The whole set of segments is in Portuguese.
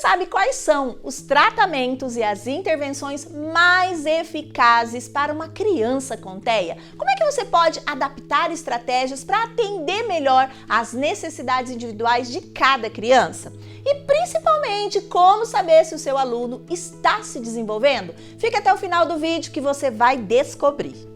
sabe quais são os tratamentos e as intervenções mais eficazes para uma criança com TEA? Como é que você pode adaptar estratégias para atender melhor às necessidades individuais de cada criança? E principalmente, como saber se o seu aluno está se desenvolvendo? Fica até o final do vídeo que você vai descobrir.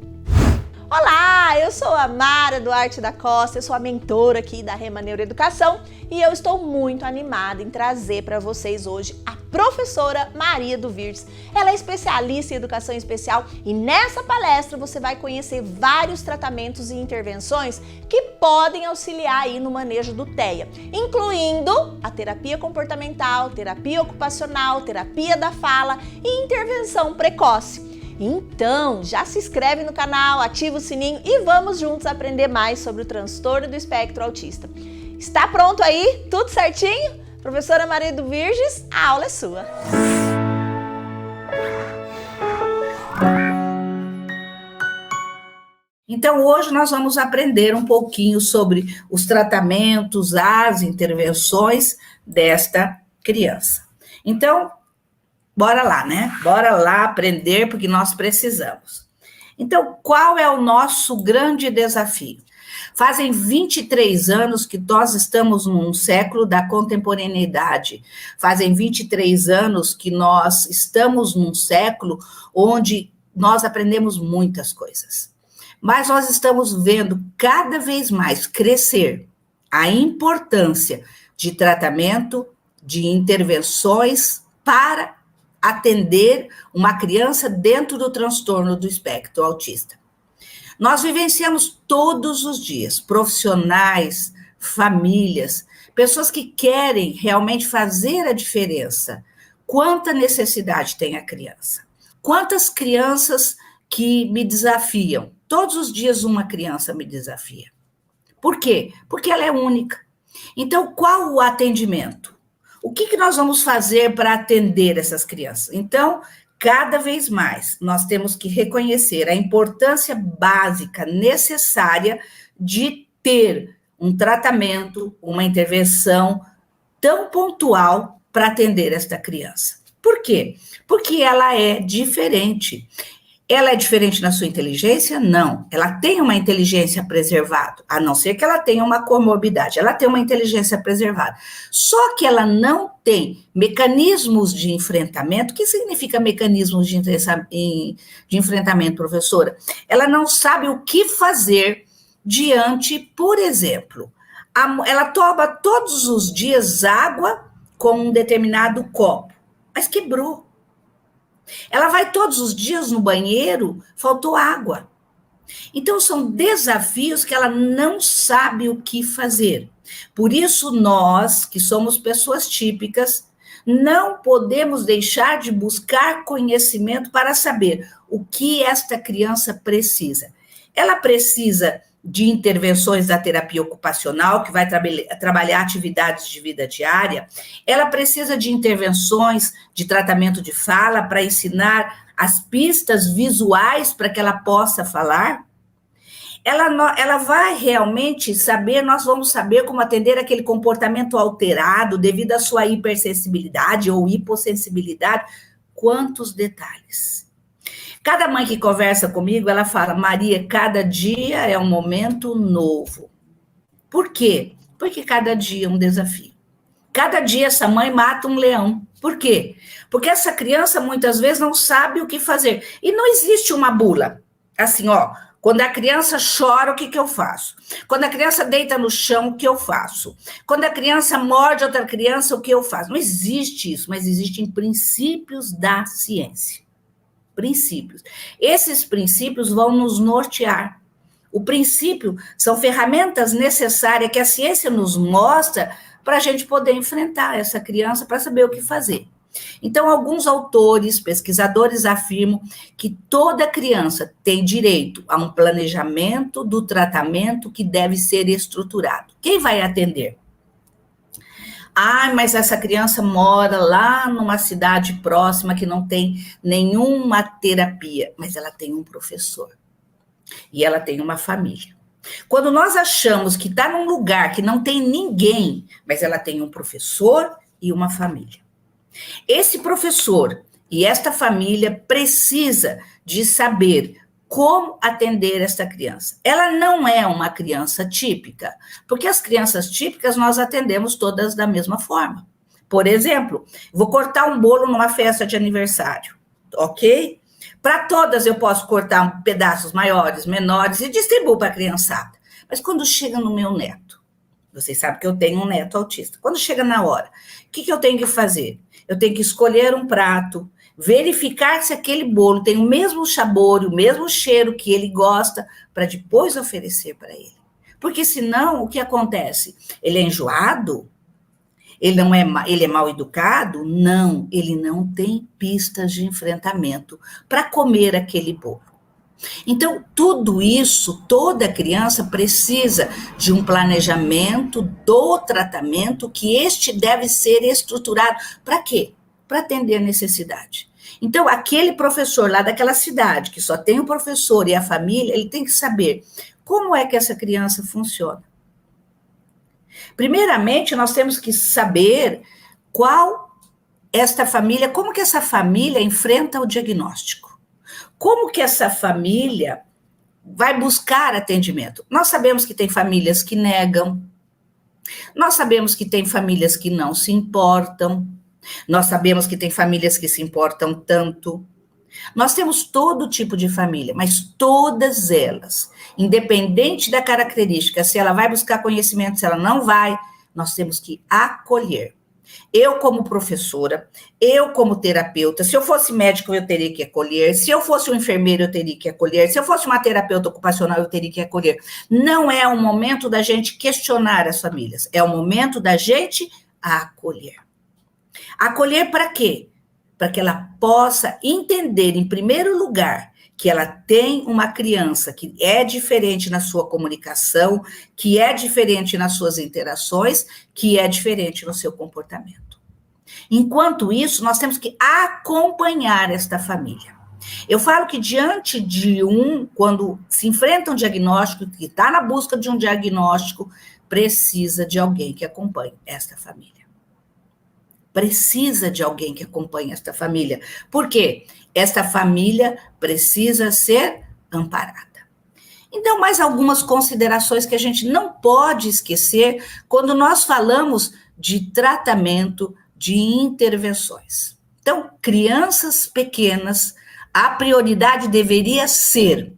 Olá, eu sou a Mara Duarte da Costa, eu sou a mentora aqui da Rema Neuroeducação e eu estou muito animada em trazer para vocês hoje a professora Maria do Virges. Ela é especialista em educação especial e nessa palestra você vai conhecer vários tratamentos e intervenções que podem auxiliar aí no manejo do TEA, incluindo a terapia comportamental, terapia ocupacional, terapia da fala e intervenção precoce. Então, já se inscreve no canal, ativa o sininho e vamos juntos aprender mais sobre o transtorno do espectro autista. Está pronto aí? Tudo certinho? Professora Maria do Virges, a aula é sua! Então, hoje nós vamos aprender um pouquinho sobre os tratamentos, as intervenções desta criança. Então, bora lá, né? Bora lá aprender, porque nós precisamos. Então, qual é o nosso grande desafio? Fazem 23 anos que nós estamos num século da contemporaneidade. Fazem 23 anos que nós estamos num século onde nós aprendemos muitas coisas. Mas nós estamos vendo cada vez mais crescer a importância de tratamento, de intervenções para atender uma criança dentro do transtorno do espectro autista. Nós vivenciamos todos os dias profissionais, famílias, pessoas que querem realmente fazer a diferença. Quanta necessidade tem a criança? Quantas crianças que me desafiam? Todos os dias uma criança me desafia. Por quê? Porque ela é única. Então, qual o atendimento? O que nós vamos fazer para atender essas crianças? Então, cada vez mais, nós temos que reconhecer a importância básica, necessária de ter um tratamento, uma intervenção tão pontual para atender esta criança. Por quê? Porque ela é diferente. Ela é diferente na sua inteligência? Não. Ela tem uma inteligência preservada, a não ser que ela tenha uma comorbidade. Ela tem uma inteligência preservada. Só que ela não tem mecanismos de enfrentamento. O que significa mecanismos de enfrentamento, professora? Ela não sabe o que fazer diante, por exemplo, ela toma todos os dias água com um determinado copo, mas quebrou. Ela vai todos os dias no banheiro, faltou água. Então, são desafios que ela não sabe o que fazer. Por isso, nós, que somos pessoas típicas, não podemos deixar de buscar conhecimento para saber o que esta criança precisa. Ela precisa de intervenções da terapia ocupacional, que vai trabalhar atividades de vida diária. Ela precisa de intervenções de tratamento de fala para ensinar as pistas visuais para que ela possa falar. Ela vai realmente saber, nós vamos saber como atender aquele comportamento alterado devido à sua hipersensibilidade ou hipossensibilidade. Quantos detalhes! Cada mãe que conversa comigo, ela fala, Maria, cada dia é um momento novo. Por quê? Porque cada dia é um desafio. Cada dia essa mãe mata um leão. Por quê? Porque essa criança muitas vezes não sabe o que fazer. E não existe uma bula. Assim, ó, quando a criança chora, o que eu faço? Quando a criança deita no chão, o que eu faço? Quando a criança morde outra criança, o que eu faço? Não existe isso, mas existem princípios da ciência. Princípios. Esses princípios vão nos nortear. O princípio são ferramentas necessárias que a ciência nos mostra para a gente poder enfrentar essa criança, para saber o que fazer. Então, alguns autores, pesquisadores afirmam que toda criança tem direito a um planejamento do tratamento que deve ser estruturado. Quem vai atender? Ah, mas essa criança mora lá numa cidade próxima que não tem nenhuma terapia, mas ela tem um professor e ela tem uma família. Quando nós achamos que está num lugar que não tem ninguém, mas ela tem um professor e uma família. Esse professor e esta família precisa de saber como atender esta criança. Ela não é uma criança típica, porque as crianças típicas nós atendemos todas da mesma forma. Por exemplo, vou cortar um bolo numa festa de aniversário, ok? Para todas eu posso cortar pedaços maiores, menores e distribuo para a criançada. Mas quando chega no meu neto, vocês sabem que eu tenho um neto autista. Quando chega na hora, o que eu tenho que fazer? Eu tenho que escolher um prato, verificar se aquele bolo tem o mesmo sabor, o mesmo cheiro que ele gosta, para depois oferecer para ele. Porque senão, o que acontece? Ele é enjoado? Ele é mal educado? Não, ele não tem pistas de enfrentamento para comer aquele bolo. Então, tudo isso, toda criança precisa de um planejamento do tratamento, que este deve ser estruturado. Para quê? Para atender a necessidade. Então, aquele professor lá daquela cidade, que só tem o professor e a família, ele tem que saber como é que essa criança funciona. Primeiramente, nós temos que saber como que essa família enfrenta o diagnóstico. Como que essa família vai buscar atendimento? Nós sabemos que tem famílias que negam, nós sabemos que tem famílias que não se importam, nós sabemos que tem famílias que se importam tanto. Nós temos todo tipo de família, mas todas elas, independente da característica, se ela vai buscar conhecimento, se ela não vai, nós temos que acolher. Eu, como professora, eu, como terapeuta, se eu fosse médico, eu teria que acolher, se eu fosse um enfermeiro, eu teria que acolher, se eu fosse uma terapeuta ocupacional, eu teria que acolher. Não é o momento da gente questionar as famílias, é o momento da gente acolher. Acolher para quê? Para que ela possa entender, em primeiro lugar, que ela tem uma criança que é diferente na sua comunicação, que é diferente nas suas interações, que é diferente no seu comportamento. Enquanto isso, nós temos que acompanhar esta família. Eu falo que quando se enfrenta um diagnóstico, que está na busca de um diagnóstico, precisa de alguém que acompanhe esta família. Precisa de alguém que acompanhe esta família. Por quê? Esta família precisa ser amparada. Então, mais algumas considerações que a gente não pode esquecer quando nós falamos de tratamento, de intervenções. Então, crianças pequenas, a prioridade deveria ser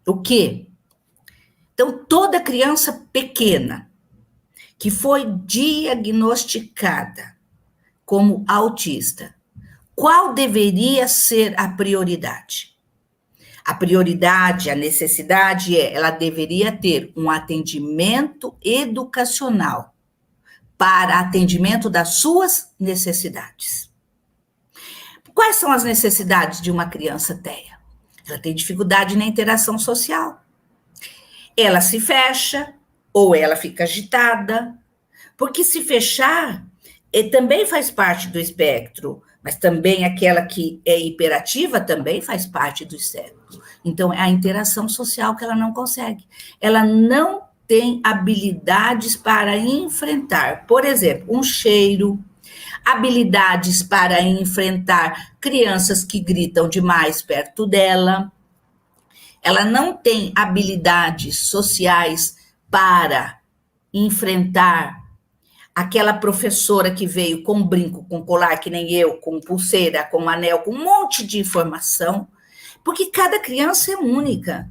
o quê? Então, toda criança pequena que foi diagnosticada como autista, qual deveria ser a prioridade? A prioridade, a necessidade ela deveria ter um atendimento educacional para atendimento das suas necessidades. Quais são as necessidades de uma criança TEA? Ela tem dificuldade na interação social. Ela se fecha, ou ela fica agitada, porque se fechar também faz parte do espectro, mas também aquela que é hiperativa também faz parte do espectro. Então, é a interação social que ela não consegue. Ela não tem habilidades para enfrentar, por exemplo, um cheiro, habilidades para enfrentar crianças que gritam demais perto dela. Ela não tem habilidades sociais para enfrentar aquela professora que veio com brinco, com colar, que nem eu, com pulseira, com anel, com um monte de informação, porque cada criança é única.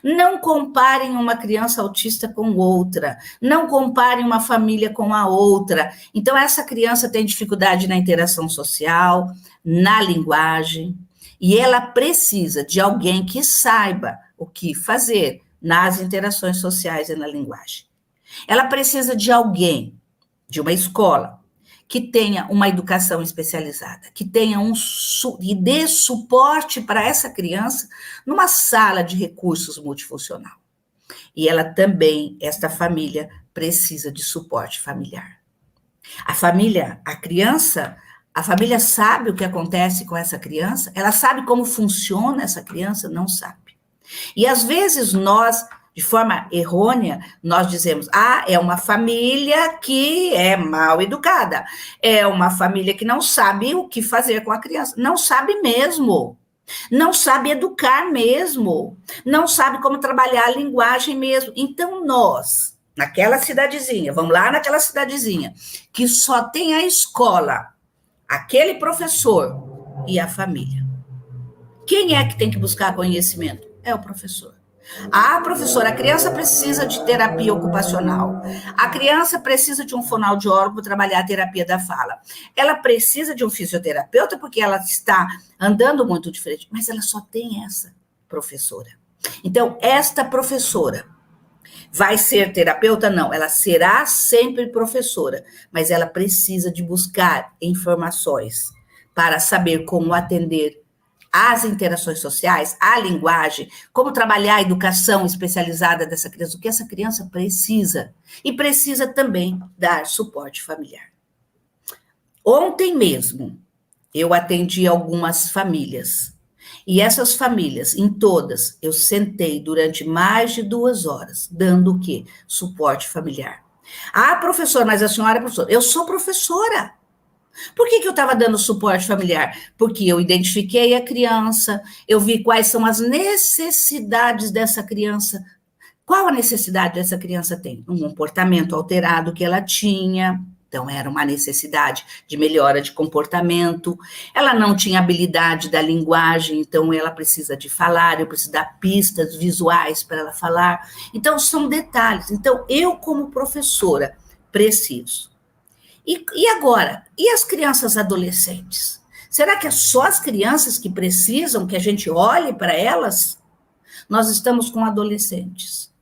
Não comparem uma criança autista com outra, não comparem uma família com a outra. Então, essa criança tem dificuldade na interação social, na linguagem, e ela precisa de alguém que saiba o que fazer nas interações sociais e na linguagem. Ela precisa de alguém, de uma escola, que tenha uma educação especializada, que tenha e dê suporte para essa criança numa sala de recursos multifuncional. E ela também, esta família, precisa de suporte familiar. A família sabe o que acontece com essa criança? Ela sabe como funciona essa criança? Não sabe. E às vezes nós de forma errônea, nós dizemos, é uma família que é mal educada, é uma família que não sabe o que fazer com a criança, não sabe mesmo, não sabe educar mesmo, não sabe como trabalhar a linguagem mesmo. Então, nós, naquela cidadezinha, vamos lá naquela cidadezinha, que só tem a escola, aquele professor e a família. Quem é que tem que buscar conhecimento? É o professor. Professora, a criança precisa de terapia ocupacional. A criança precisa de um fonoaudiólogo para trabalhar a terapia da fala. Ela precisa de um fisioterapeuta porque ela está andando muito diferente, mas ela só tem essa professora. Então, esta professora vai ser terapeuta? Não, ela será sempre professora, mas ela precisa de buscar informações para saber como atender as interações sociais, a linguagem, como trabalhar a educação especializada dessa criança, o que essa criança precisa. E precisa também dar suporte familiar. Ontem mesmo, eu atendi algumas famílias. E essas famílias, em todas, eu sentei durante mais de 2 horas, dando o quê? Suporte familiar. Professora, mas a senhora é professora. Eu sou professora. Por que eu estava dando suporte familiar? Porque eu identifiquei a criança, eu vi quais são as necessidades dessa criança. Qual a necessidade dessa criança tem? Um comportamento alterado que ela tinha, então era uma necessidade de melhora de comportamento. Ela não tinha habilidade da linguagem, então ela precisa de falar, eu preciso dar pistas visuais para ela falar. Então são detalhes. Então eu, como professora, preciso. E agora? E as crianças adolescentes? Será que é só as crianças que precisam que a gente olhe para elas? Nós estamos com adolescentes.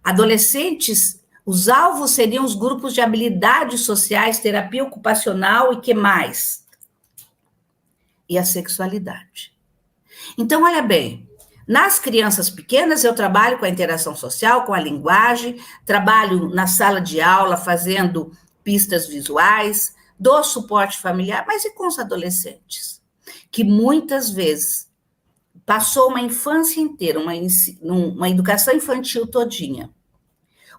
Adolescentes, os alvos seriam os grupos de habilidades sociais, terapia ocupacional e que mais? E a sexualidade. Então, olha bem, nas crianças pequenas eu trabalho com a interação social, com a linguagem, trabalho na sala de aula fazendo pistas visuais, dou suporte familiar, mas e com os adolescentes? Que muitas vezes passou uma infância inteira, uma educação infantil todinha,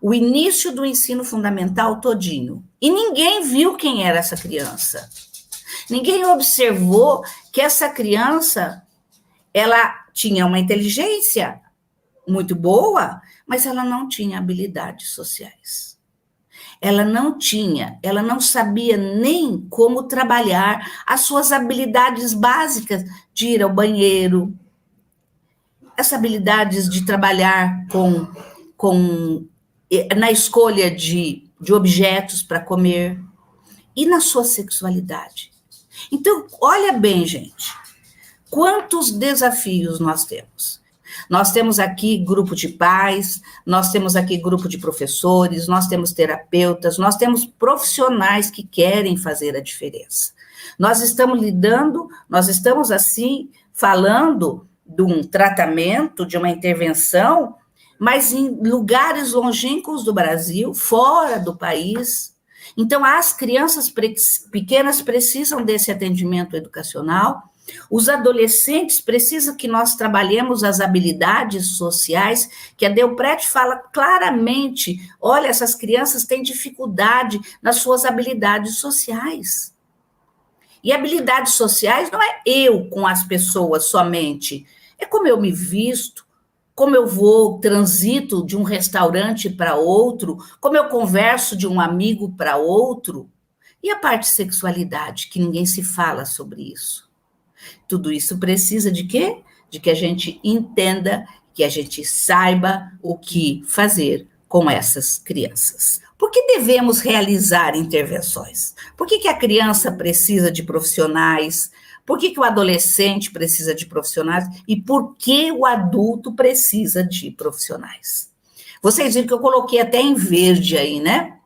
o início do ensino fundamental todinho, e ninguém viu quem era essa criança. Ninguém observou que essa criança, ela tinha uma inteligência muito boa, mas ela não tinha habilidades sociais. Ela não sabia nem como trabalhar as suas habilidades básicas de ir ao banheiro, as habilidades de trabalhar na escolha de objetos para comer e na sua sexualidade. Então, olha bem, gente, quantos desafios nós temos. Nós temos aqui grupo de pais, nós temos aqui grupo de professores, nós temos terapeutas, nós temos profissionais que querem fazer a diferença. Nós estamos assim, falando de um tratamento, de uma intervenção, mas em lugares longínquos do Brasil, fora do país. Então, as crianças pequenas precisam desse atendimento educacional. Os adolescentes precisam que nós trabalhemos as habilidades sociais, que a Delprete fala claramente, olha, essas crianças têm dificuldade nas suas habilidades sociais. E habilidades sociais não é eu com as pessoas somente, é como eu me visto, como eu transito de um restaurante para outro, como eu converso de um amigo para outro. E a parte de sexualidade, que ninguém se fala sobre isso. Tudo isso precisa de quê? De que a gente entenda, que a gente saiba o que fazer com essas crianças. Por que devemos realizar intervenções? Por que a criança precisa de profissionais? Por que o adolescente precisa de profissionais? E por que o adulto precisa de profissionais? Vocês viram que eu coloquei até em verde aí, né?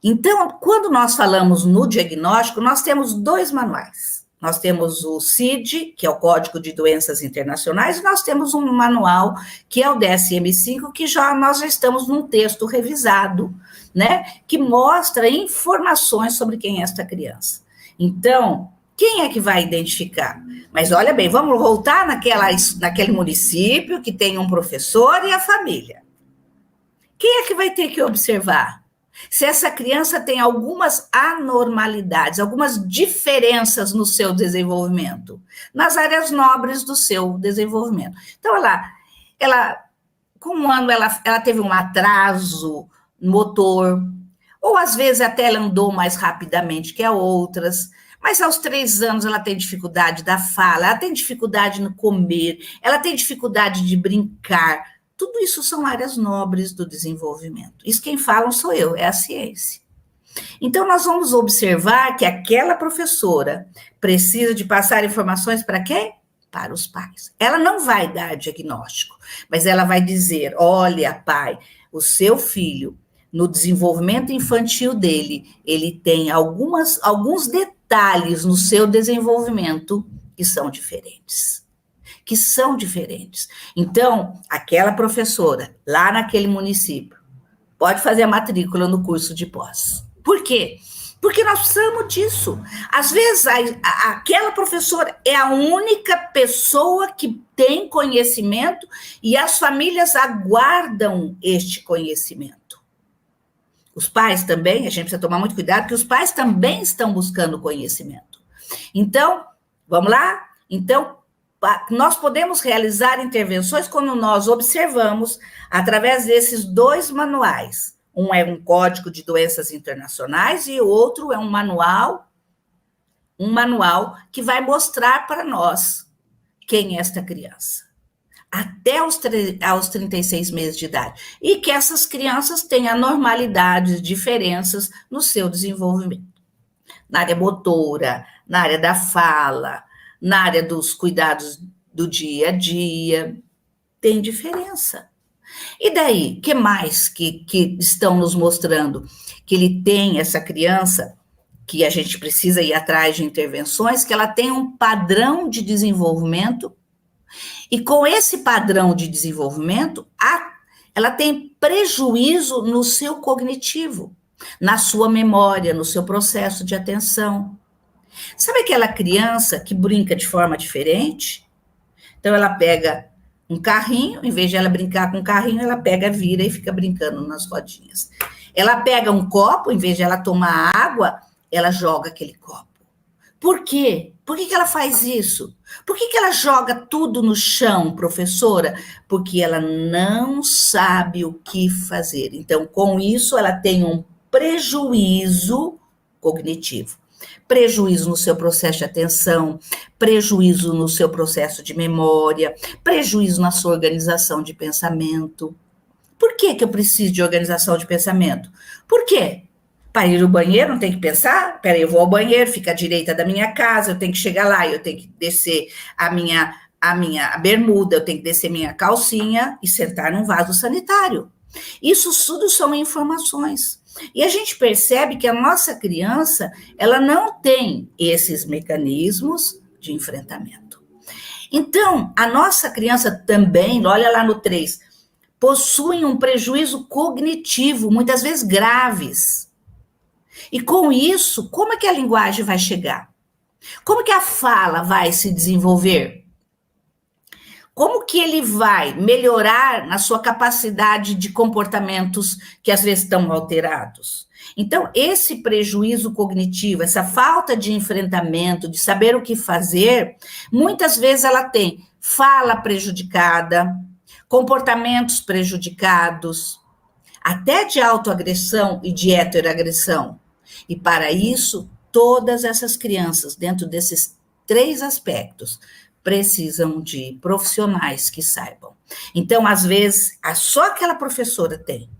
Então, quando nós falamos no diagnóstico, nós temos 2 manuais. Nós temos o CID, que é o Código de Doenças Internacionais, e nós temos um manual, que é o DSM-5, que nós já estamos num texto revisado, né? Que mostra informações sobre quem é esta criança. Então, Quem é que vai identificar? Mas olha bem, vamos voltar naquele município que tem um professor e a família. Quem é que vai ter que observar? Se essa criança tem algumas anormalidades, algumas diferenças no seu desenvolvimento, nas áreas nobres do seu desenvolvimento. Então, com um ano, ela teve um atraso motor, ou às vezes até ela andou mais rapidamente que as outras, mas aos 3 anos ela tem dificuldade da fala, ela tem dificuldade no comer, ela tem dificuldade de brincar. Tudo isso são áreas nobres do desenvolvimento. Isso quem fala sou eu, é a ciência. Então, nós vamos observar que aquela professora precisa de passar informações para quem? Para os pais. Ela não vai dar diagnóstico, mas ela vai dizer, olha, pai, o seu filho, no desenvolvimento infantil dele, ele tem alguns detalhes no seu desenvolvimento que são diferentes. Então, aquela professora, lá naquele município, pode fazer a matrícula no curso de pós. Por quê? Porque nós precisamos disso. Às vezes, aquela professora é a única pessoa que tem conhecimento e as famílias aguardam este conhecimento. Os pais também, a gente precisa tomar muito cuidado, porque os pais também estão buscando conhecimento. Então, vamos lá? Então, nós podemos realizar intervenções quando nós observamos através desses 2 manuais. Um é um código de doenças internacionais e o outro é um manual que vai mostrar para nós quem é esta criança, até aos 36 meses de idade. E que essas crianças têm anormalidades, diferenças no seu desenvolvimento. Na área motora, na área da fala, na área dos cuidados do dia a dia, tem diferença. E daí, que mais que estão nos mostrando? Que ele tem, essa criança, que a gente precisa ir atrás de intervenções, que ela tem um padrão de desenvolvimento, e com esse padrão de desenvolvimento, ela tem prejuízo no seu cognitivo, na sua memória, no seu processo de atenção. Sabe aquela criança que brinca de forma diferente? Então, ela pega um carrinho, em vez de ela brincar com o carrinho, ela pega, vira e fica brincando nas rodinhas. Ela pega um copo, em vez de ela tomar água, ela joga aquele copo. Por quê? Por que ela faz isso? Por que ela joga tudo no chão, professora? Porque ela não sabe o que fazer. Então, com isso, ela tem um prejuízo cognitivo. Prejuízo no seu processo de atenção, prejuízo no seu processo de memória, prejuízo na sua organização de pensamento. Por que eu preciso de organização de pensamento? Por quê? Para ir ao banheiro, não tem que pensar? Peraí, eu vou ao banheiro, fica à direita da minha casa, eu tenho que chegar lá, eu tenho que descer a minha bermuda, eu tenho que descer minha calcinha e sentar num vaso sanitário. Isso tudo são informações. E a gente percebe que a nossa criança, ela não tem esses mecanismos de enfrentamento. Então, a nossa criança também, olha lá no 3, possui um prejuízo cognitivo, muitas vezes graves. E com isso, como é que a linguagem vai chegar? Como que a fala vai se desenvolver? Como que ele vai melhorar na sua capacidade de comportamentos que às vezes estão alterados? Então, esse prejuízo cognitivo, essa falta de enfrentamento, de saber o que fazer, muitas vezes ela tem fala prejudicada, comportamentos prejudicados, até de autoagressão e de heteroagressão. E para isso, todas essas crianças, dentro desses 3 aspectos, precisam de profissionais que saibam. Então, às vezes, só aquela professora tem,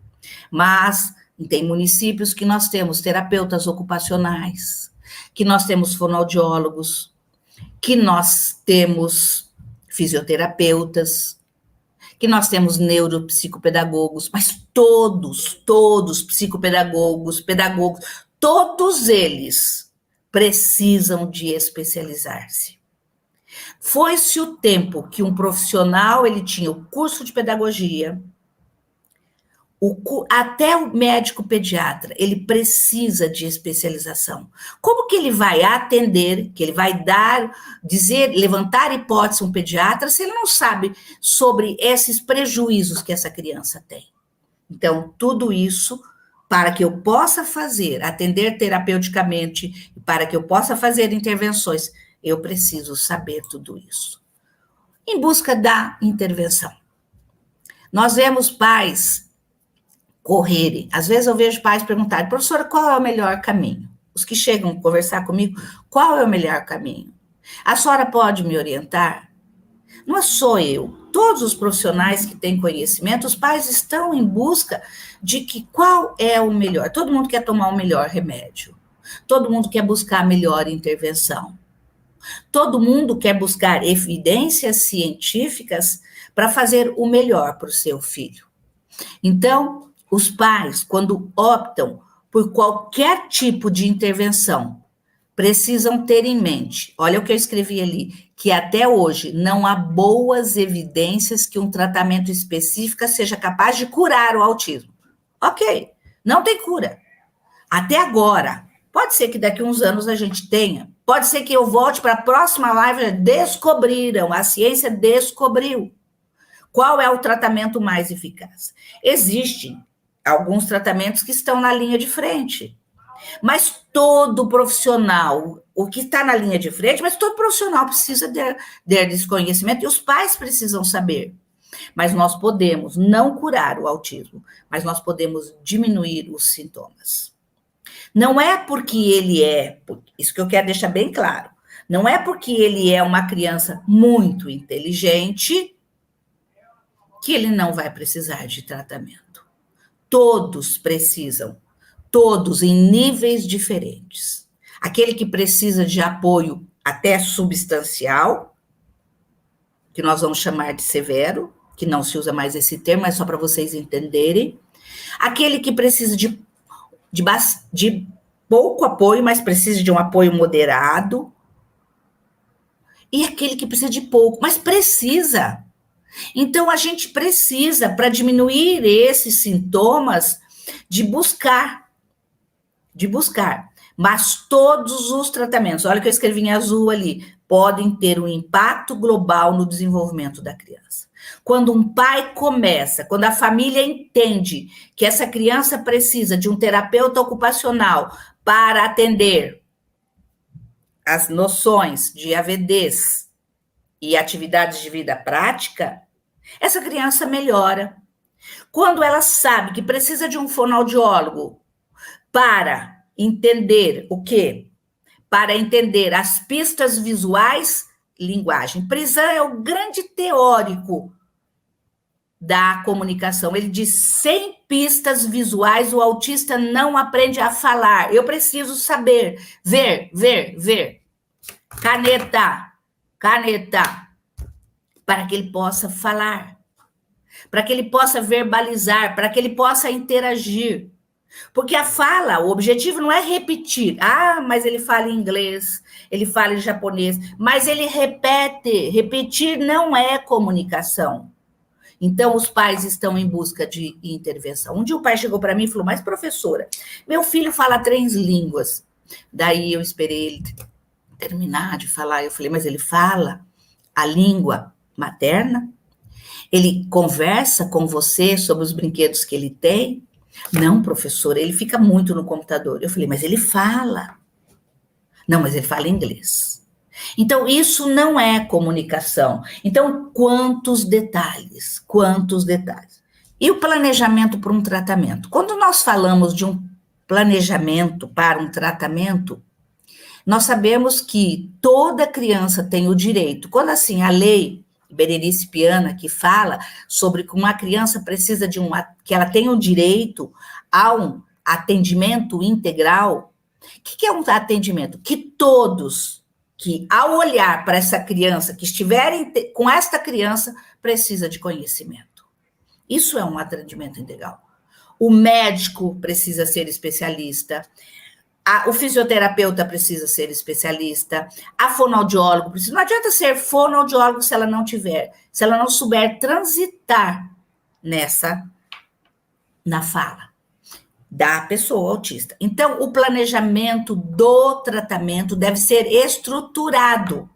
mas tem municípios que nós temos terapeutas ocupacionais, que nós temos fonoaudiólogos, que nós temos fisioterapeutas, que nós temos neuropsicopedagogos, mas todos psicopedagogos, pedagogos, todos eles precisam de especializar-se. Foi-se o tempo que um profissional, ele tinha o curso de pedagogia, Até o médico pediatra, ele precisa de especialização. Como que ele vai atender, que ele vai levantar hipótese um pediatra, se ele não sabe sobre esses prejuízos que essa criança tem? Então, tudo isso, para que eu possa atender terapeuticamente, para que eu possa fazer intervenções, eu preciso saber tudo isso. Em busca da intervenção. Nós vemos pais correrem. Às vezes eu vejo pais perguntarem, professora, qual é o melhor caminho? Os que chegam a conversar comigo, qual é o melhor caminho? A senhora pode me orientar? Não é só eu. Todos os profissionais que têm conhecimento, os pais estão em busca de qual é o melhor. Todo mundo quer tomar o melhor remédio. Todo mundo quer buscar a melhor intervenção. Todo mundo quer buscar evidências científicas para fazer o melhor para o seu filho. Então, os pais, quando optam por qualquer tipo de intervenção, precisam ter em mente, olha o que eu escrevi ali, que até hoje não há boas evidências que um tratamento específico seja capaz de curar o autismo. Ok, não tem cura. Até agora. Pode ser que daqui a uns anos a gente tenha. Pode ser que eu volte para a próxima live. Descobriram, a ciência descobriu. Qual é o tratamento mais eficaz? Existem alguns tratamentos que estão na linha de frente. Mas todo profissional, o que está na linha de frente, mas todo profissional precisa desse conhecimento e os pais precisam saber. Mas nós podemos não curar o autismo, mas nós podemos diminuir os sintomas. Não é porque ele isso que eu quero deixar bem claro, não é porque ele é uma criança muito inteligente que ele não vai precisar de tratamento. Todos precisam, todos em níveis diferentes. Aquele que precisa de apoio até substancial, que nós vamos chamar de severo, que não se usa mais esse termo, é só para vocês entenderem. Aquele que precisa de pouco apoio, mas precisa de um apoio moderado. E aquele que precisa de pouco, mas precisa. Então, a gente precisa, para diminuir esses sintomas, de buscar. Mas todos os tratamentos, olha o que eu escrevi em azul ali, podem ter um impacto global no desenvolvimento da criança. Quando um pai começa, quando a família entende que essa criança precisa de um terapeuta ocupacional para atender as noções de AVDs e atividades de vida prática, essa criança melhora. Quando ela sabe que precisa de um fonoaudiólogo para entender o quê? Para entender as pistas visuais, linguagem. Prizan é o grande teórico da comunicação. Ele diz, sem pistas visuais, o autista não aprende a falar. Eu preciso saber, ver. Caneta, para que ele possa falar, para que ele possa verbalizar, para que ele possa interagir. Porque a fala, o objetivo não é repetir. Ah, mas ele fala em inglês, ele fala em japonês, mas ele repete. Repetir não é comunicação. Então, os pais estão em busca de intervenção. Um dia o pai chegou para mim e falou, mas professora, meu filho fala 3 línguas. Daí eu esperei ele terminar de falar. Eu falei, mas ele fala a língua materna? Ele conversa com você sobre os brinquedos que ele tem? Não, professora, ele fica muito no computador. Eu falei, mas ele fala. Não, mas ele fala inglês. Então, isso não é comunicação. Então, quantos detalhes. E o planejamento para um tratamento? Quando nós falamos de um planejamento para um tratamento, nós sabemos que toda criança tem o direito. Quando, assim, a lei Berenice Piana, que fala sobre que uma criança precisa que ela tenha o direito a um atendimento integral. O que é um atendimento? Que todos, que ao olhar para essa criança, que estiverem com esta criança, precisa de conhecimento. Isso é um atendimento integral. O médico precisa ser especialista, o fisioterapeuta precisa ser especialista, a fonoaudiólogo precisa. Não adianta ser fonoaudiólogo se ela não souber transitar nessa na fala da pessoa autista. Então, o planejamento do tratamento deve ser estruturado.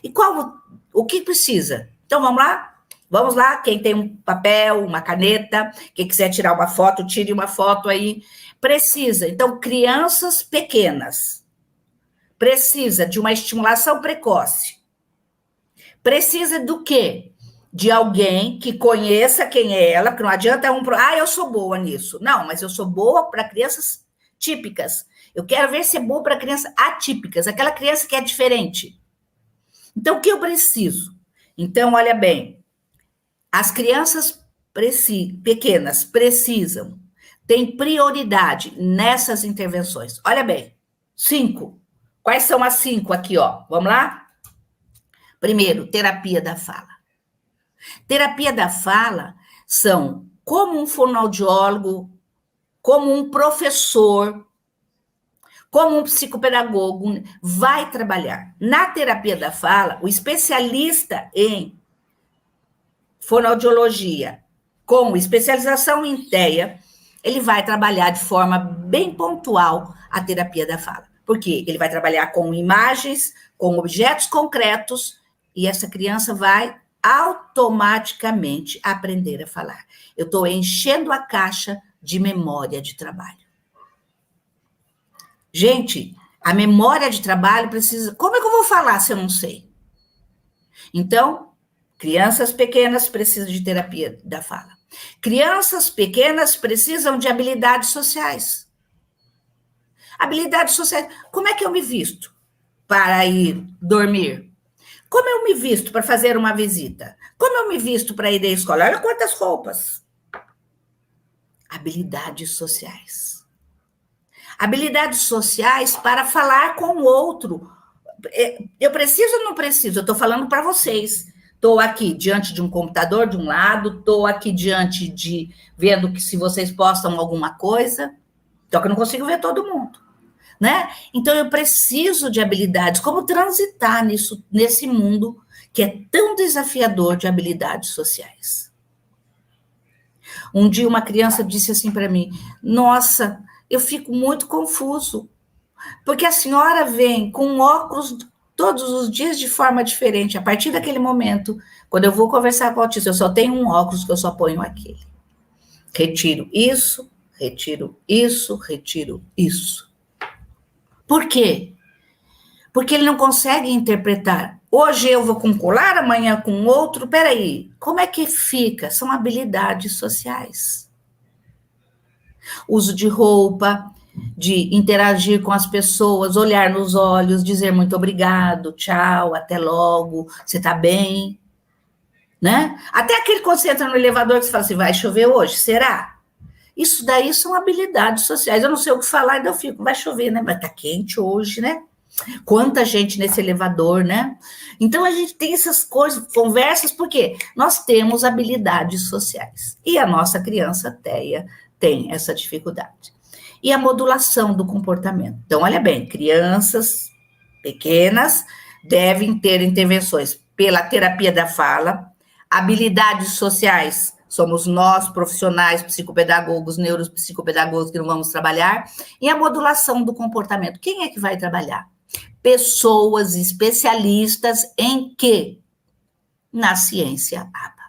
E o que precisa? Então, vamos lá? Vamos lá, quem tem um papel, uma caneta, quem quiser tirar uma foto, tire uma foto aí. Precisa. Então, crianças pequenas. Precisa de uma estimulação precoce. Precisa do quê? De alguém que conheça quem é ela, porque não adianta eu sou boa nisso. Não, mas eu sou boa para crianças típicas. Eu quero ver ser boa para crianças atípicas, aquela criança que é diferente. Então, o que eu preciso? Então, olha bem, as crianças pequenas precisam, tem prioridade nessas intervenções. Olha bem, 5. Quais são as 5 aqui, ó? Vamos lá? Primeiro, terapia da fala. Terapia da fala são como um fonoaudiólogo, como um professor, como um psicopedagogo vai trabalhar. Na terapia da fala, o especialista em fonoaudiologia, com especialização em TEA, ele vai trabalhar de forma bem pontual a terapia da fala. Porque ele vai trabalhar com imagens, com objetos concretos, e essa criança vai automaticamente aprender a falar. Eu estou enchendo a caixa de memória de trabalho. Gente, a memória de trabalho precisa... Como é que eu vou falar se eu não sei? Então, crianças pequenas precisam de terapia da fala. Crianças pequenas precisam de habilidades sociais. Habilidades sociais. Como é que eu me visto para ir dormir? Como eu me visto para fazer uma visita? Como eu me visto para ir à escola? Olha quantas roupas. Habilidades sociais. Habilidades sociais para falar com o outro. Eu preciso ou não preciso? Eu estou falando para vocês. Estou aqui diante de um computador de um lado, estou aqui diante de... vendo que se vocês postam alguma coisa, só que eu não consigo ver todo mundo. Né? Então, eu preciso de habilidades, como transitar nesse mundo que é tão desafiador de habilidades sociais. Um dia, uma criança disse assim para mim, nossa, eu fico muito confuso, porque a senhora vem com óculos todos os dias de forma diferente. A partir daquele momento, quando eu vou conversar com o autista, eu só tenho um óculos que eu só ponho aquele. Retiro isso, retiro isso, retiro isso. Por quê? Porque ele não consegue interpretar. Hoje eu vou com um colar, amanhã com outro. Peraí, como é que fica? São habilidades sociais. Uso de roupa, de interagir com as pessoas, olhar nos olhos, dizer muito obrigado, tchau, até logo, você tá bem? Né? Até aquele quando você entra no elevador que você fala assim, vai chover hoje, será? Isso daí são habilidades sociais. Eu não sei o que falar, ainda eu fico, vai chover, né? Mas tá quente hoje, né? Quanta gente nesse elevador, né? Então, a gente tem essas coisas, conversas, porque nós temos habilidades sociais. E a nossa criança TEA tem essa dificuldade. E a modulação do comportamento. Então, olha bem, crianças pequenas devem ter intervenções pela terapia da fala, habilidades sociais. Somos nós, profissionais, psicopedagogos, neuropsicopedagogos, que não vamos trabalhar. E a modulação do comportamento. Quem é que vai trabalhar? Pessoas especialistas em quê? Na ciência ABA.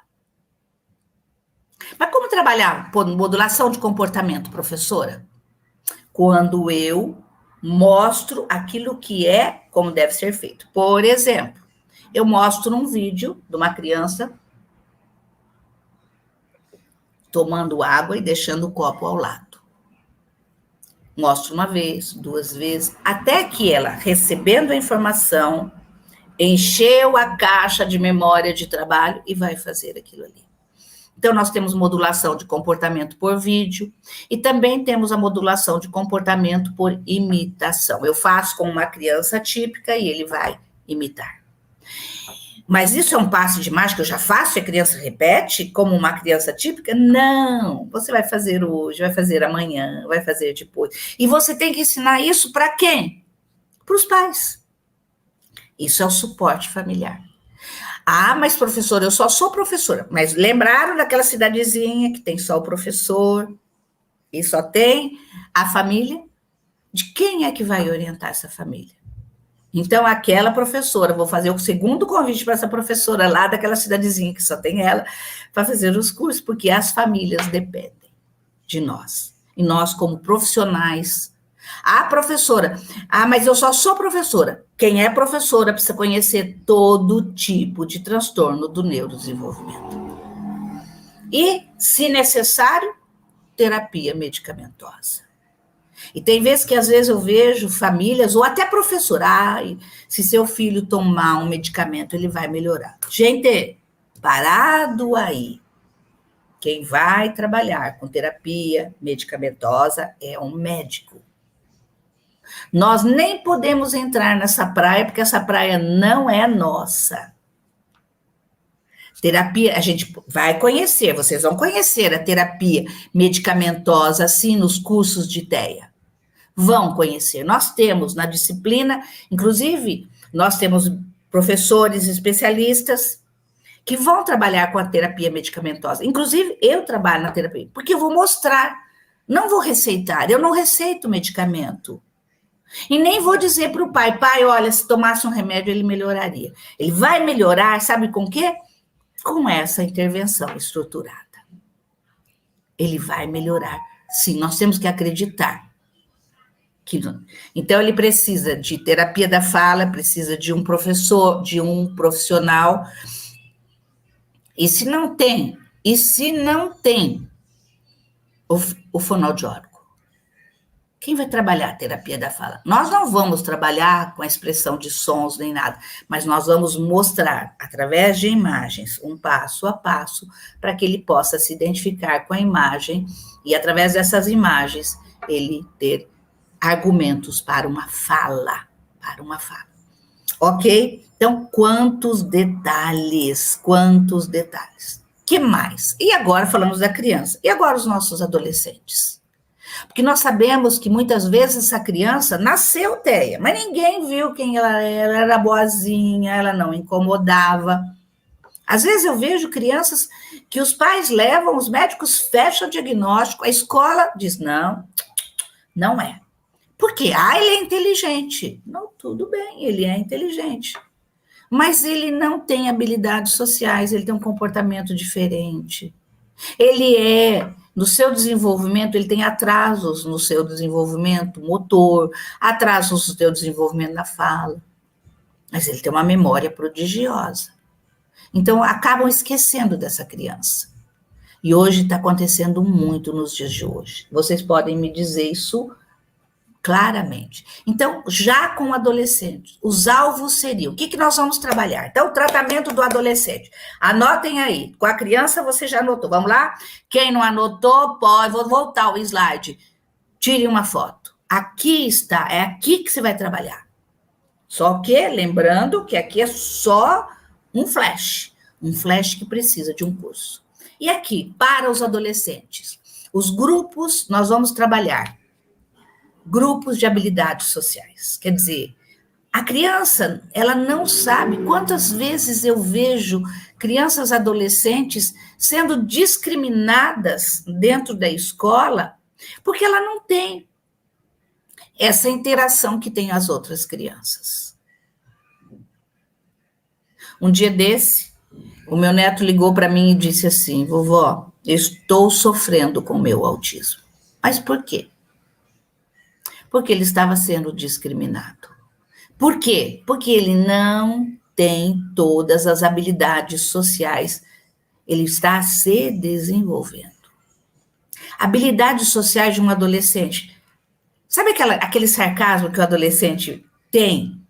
Mas como trabalhar modulação de comportamento, professora? Quando eu mostro aquilo que é, como deve ser feito. Por exemplo, eu mostro um vídeo de uma criança tomando água e deixando o copo ao lado. Mostro uma vez, 2 vezes, até que ela, recebendo a informação, encheu a caixa de memória de trabalho e vai fazer aquilo ali. Então, nós temos modulação de comportamento por vídeo e também temos a modulação de comportamento por imitação. Eu faço com uma criança típica e ele vai imitar. Mas isso é um passe de mágica, eu já faço e a criança repete como uma criança típica? Não, você vai fazer hoje, vai fazer amanhã, vai fazer depois. E você tem que ensinar isso para quem? Para os pais. Isso é o suporte familiar. Ah, mas professora, eu só sou professora. Mas lembraram daquela cidadezinha que tem só o professor e só tem a família? De quem é que vai orientar essa família? Então, aquela professora, vou fazer o segundo convite para essa professora lá daquela cidadezinha que só tem ela, para fazer os cursos, porque as famílias dependem de nós. E nós, como profissionais. Ah, professora, mas eu só sou professora. Quem é professora precisa conhecer todo tipo de transtorno do neurodesenvolvimento. E, se necessário, terapia medicamentosa. E tem vezes que, às vezes, eu vejo famílias, ou até professora, se seu filho tomar um medicamento, ele vai melhorar. Gente, parado aí. Quem vai trabalhar com terapia medicamentosa é um médico. Nós nem podemos entrar nessa praia, porque essa praia não é nossa. Terapia, a gente vai conhecer, vocês vão conhecer a terapia medicamentosa, assim, nos cursos de TEA. Vão conhecer. Nós temos na disciplina, inclusive, nós temos professores especialistas que vão trabalhar com a terapia medicamentosa. Inclusive, eu trabalho na terapia, porque eu vou mostrar, não vou receitar, eu não receito medicamento. E nem vou dizer para o pai, olha, se tomasse um remédio, ele melhoraria. Ele vai melhorar, sabe com o quê? Com essa intervenção estruturada. Ele vai melhorar. Sim, nós temos que acreditar. Então, ele precisa de terapia da fala, precisa de um professor, de um profissional. E se não tem o fonoaudiólogo, quem vai trabalhar a terapia da fala? Nós não vamos trabalhar com a expressão de sons nem nada, mas nós vamos mostrar, através de imagens, um passo a passo, para que ele possa se identificar com a imagem e, através dessas imagens, ele ter argumentos para uma fala, ok? Então, quantos detalhes. Que mais? E agora falamos da criança. E agora os nossos adolescentes? Porque nós sabemos que muitas vezes essa criança nasceu TEA, mas ninguém viu quem ela era boazinha, ela não incomodava. Às vezes eu vejo crianças que os pais levam, os médicos fecham o diagnóstico, a escola diz, não é. Por quê? Ele é inteligente. Não, tudo bem, ele é inteligente. Mas ele não tem habilidades sociais, ele tem um comportamento diferente. No seu desenvolvimento, ele tem atrasos no seu desenvolvimento motor, atrasos no seu desenvolvimento na fala. Mas ele tem uma memória prodigiosa. Então, acabam esquecendo dessa criança. E hoje está acontecendo muito nos dias de hoje. Vocês podem me dizer isso claramente. Então, já com adolescentes, os alvos seriam, o que nós vamos trabalhar? Então, o tratamento do adolescente. Anotem aí, com a criança você já anotou, vamos lá? Quem não anotou, vou voltar ao slide. Tire uma foto. Aqui está, é aqui que você vai trabalhar. Só que, lembrando que aqui é só um flash que precisa de um curso. E aqui, para os adolescentes, os grupos, nós vamos trabalhar grupos de habilidades sociais. Quer dizer, a criança, ela não sabe quantas vezes eu vejo crianças adolescentes sendo discriminadas dentro da escola, porque ela não tem essa interação que tem as outras crianças. Um dia desse, o meu neto ligou para mim e disse assim, vovó, eu estou sofrendo com o meu autismo. Mas por quê? Porque ele estava sendo discriminado. Por quê? Porque ele não tem todas as habilidades sociais, ele está se desenvolvendo. Habilidades sociais de um adolescente. Sabe aquele sarcasmo que o adolescente tem?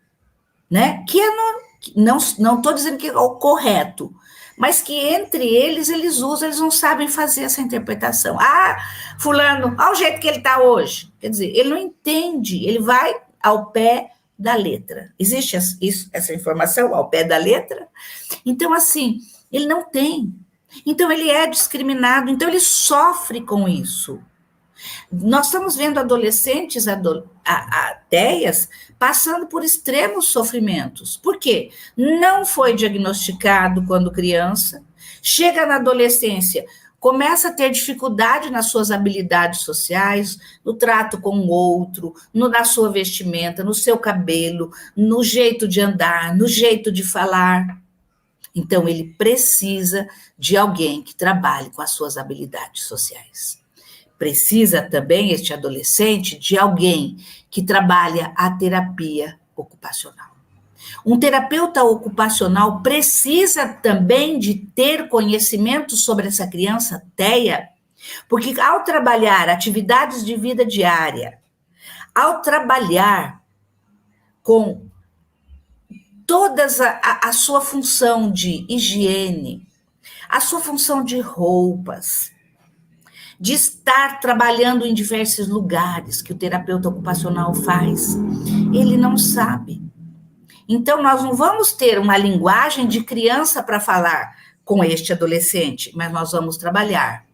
Né? Que não estou dizendo que é o correto, mas que entre eles usam, eles não sabem fazer essa interpretação. Fulano, olha o jeito que ele está hoje. Quer dizer, ele não entende, ele vai ao pé da letra. Existe essa informação, ao pé da letra? Então, assim, ele não tem. Então, ele é discriminado, então ele sofre com isso. Nós estamos vendo adolescentes, TEAs, passando por extremos sofrimentos. Por quê? Não foi diagnosticado quando criança, chega na adolescência, começa a ter dificuldade nas suas habilidades sociais, no trato com o outro, na sua vestimenta, no seu cabelo, no jeito de andar, no jeito de falar. Então, ele precisa de alguém que trabalhe com as suas habilidades sociais. Precisa também, este adolescente, de alguém que trabalha a terapia ocupacional. Um terapeuta ocupacional precisa também de ter conhecimento sobre essa criança TEA, porque ao trabalhar atividades de vida diária, ao trabalhar com toda a sua função de higiene, a sua função de roupas, de estar trabalhando em diversos lugares que o terapeuta ocupacional faz, ele não sabe. Então, nós não vamos ter uma linguagem de criança para falar com este adolescente, mas nós vamos trabalhar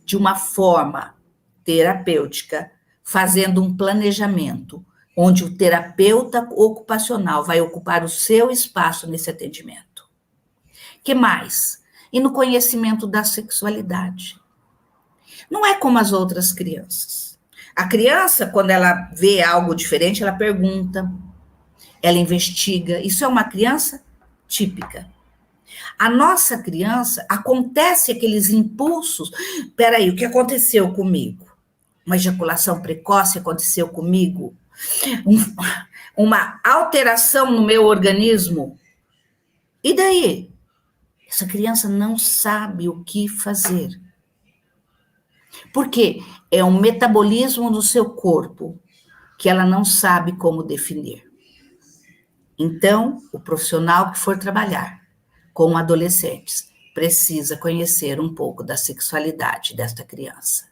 de uma forma terapêutica, fazendo um planejamento, onde o terapeuta ocupacional vai ocupar o seu espaço nesse atendimento. Que mais? E no conhecimento da sexualidade. Não é como as outras crianças. A criança, quando ela vê algo diferente, ela pergunta, ela investiga. Isso é uma criança típica. A nossa criança, acontece aqueles impulsos. Peraí, o que aconteceu comigo? Uma ejaculação precoce aconteceu comigo? Uma alteração no meu organismo? E daí? Essa criança não sabe o que fazer. Porque é um metabolismo no seu corpo que ela não sabe como definir. Então, o profissional que for trabalhar com adolescentes precisa conhecer um pouco da sexualidade desta criança.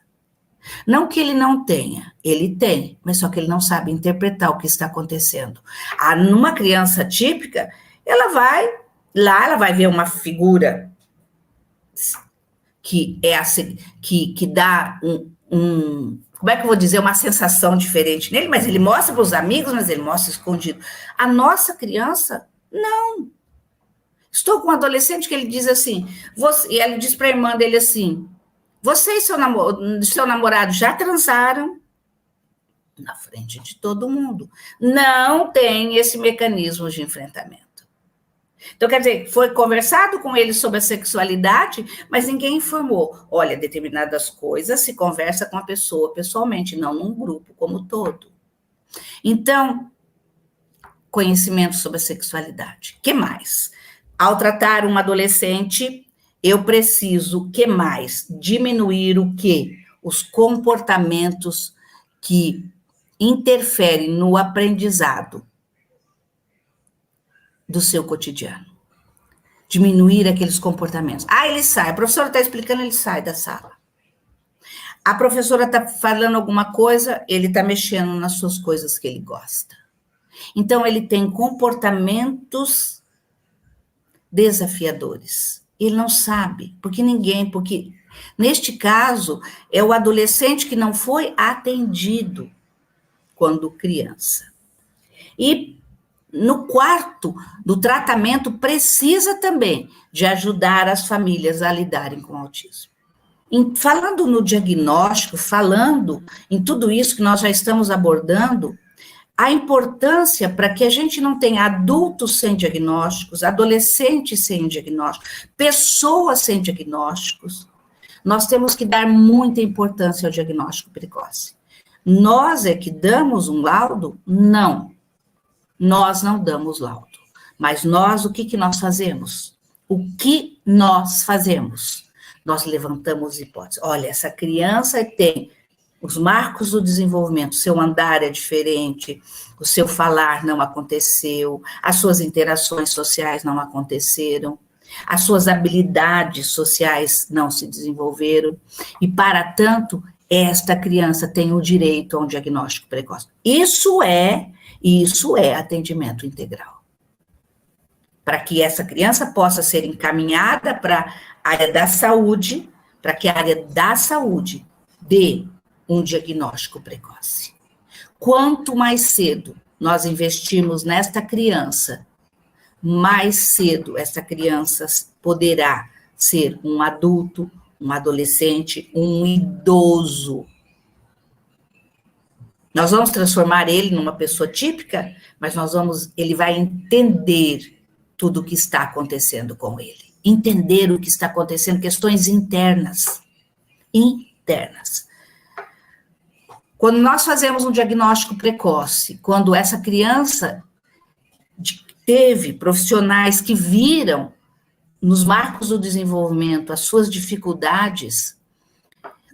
Não que ele não tenha, ele tem, mas só que ele não sabe interpretar o que está acontecendo. Numa criança típica, ela vai lá, ela vai ver uma figura que dá como é que eu vou dizer, uma sensação diferente nele, mas ele mostra para os amigos, mas ele mostra escondido. A nossa criança, não. Estou com um adolescente que ele diz assim, e ele diz para a irmã dele assim, você e seu namorado já transaram? Na frente de todo mundo. Não tem esse mecanismo de enfrentamento. Então, quer dizer, foi conversado com ele sobre a sexualidade, mas ninguém informou. Olha, determinadas coisas se conversa com a pessoa pessoalmente, não num grupo como todo. Então, conhecimento sobre a sexualidade. O que mais? Ao tratar um adolescente, eu preciso, que mais? Diminuir o quê? Os comportamentos que interferem no aprendizado do seu cotidiano. Diminuir aqueles comportamentos. Ele sai, a professora está explicando, ele sai da sala. A professora está falando alguma coisa, ele está mexendo nas suas coisas que ele gosta. Então, ele tem comportamentos desafiadores. Ele não sabe, porque neste caso, é o adolescente que não foi atendido quando criança. E no quarto do tratamento, precisa também de ajudar as famílias a lidarem com o autismo. Falando no diagnóstico, falando em tudo isso que nós já estamos abordando, a importância para que a gente não tenha adultos sem diagnósticos, adolescentes sem diagnósticos, pessoas sem diagnósticos, nós temos que dar muita importância ao diagnóstico precoce. Nós é que damos um laudo? Não. Nós não damos laudo. Mas nós, o que nós fazemos? O que nós fazemos? Nós levantamos hipóteses. Olha, essa criança tem os marcos do desenvolvimento, seu andar é diferente, o seu falar não aconteceu, as suas interações sociais não aconteceram, as suas habilidades sociais não se desenvolveram, e para tanto, esta criança tem o direito a um diagnóstico precoce. Isso é atendimento integral. Para que essa criança possa ser encaminhada para a área da saúde, para que a área da saúde dê um diagnóstico precoce. Quanto mais cedo nós investirmos nesta criança, mais cedo essa criança poderá ser um adulto, um adolescente, um idoso. Nós vamos transformar ele numa pessoa típica, mas ele vai entender tudo o que está acontecendo com ele. Entender o que está acontecendo, questões internas. Quando nós fazemos um diagnóstico precoce, quando essa criança teve profissionais que viram nos marcos do desenvolvimento as suas dificuldades,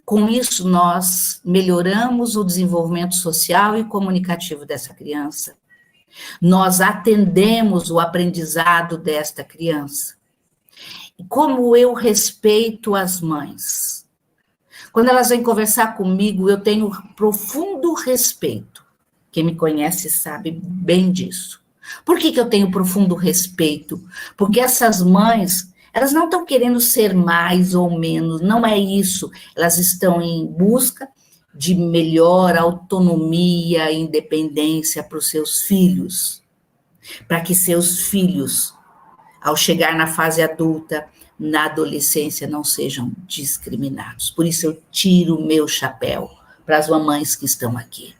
com isso nós melhoramos o desenvolvimento social e comunicativo dessa criança. Nós atendemos o aprendizado desta criança. E como eu respeito as mães. Quando elas vêm conversar comigo, eu tenho profundo respeito. Quem me conhece sabe bem disso. Por que eu tenho profundo respeito? Porque essas mães, elas não estão querendo ser mais ou menos, não é isso. Elas estão em busca de melhor autonomia e independência para os seus filhos. Para que seus filhos, ao chegar na fase adulta, na adolescência, não sejam discriminados. Por isso eu tiro o meu chapéu para as mamães que estão aqui.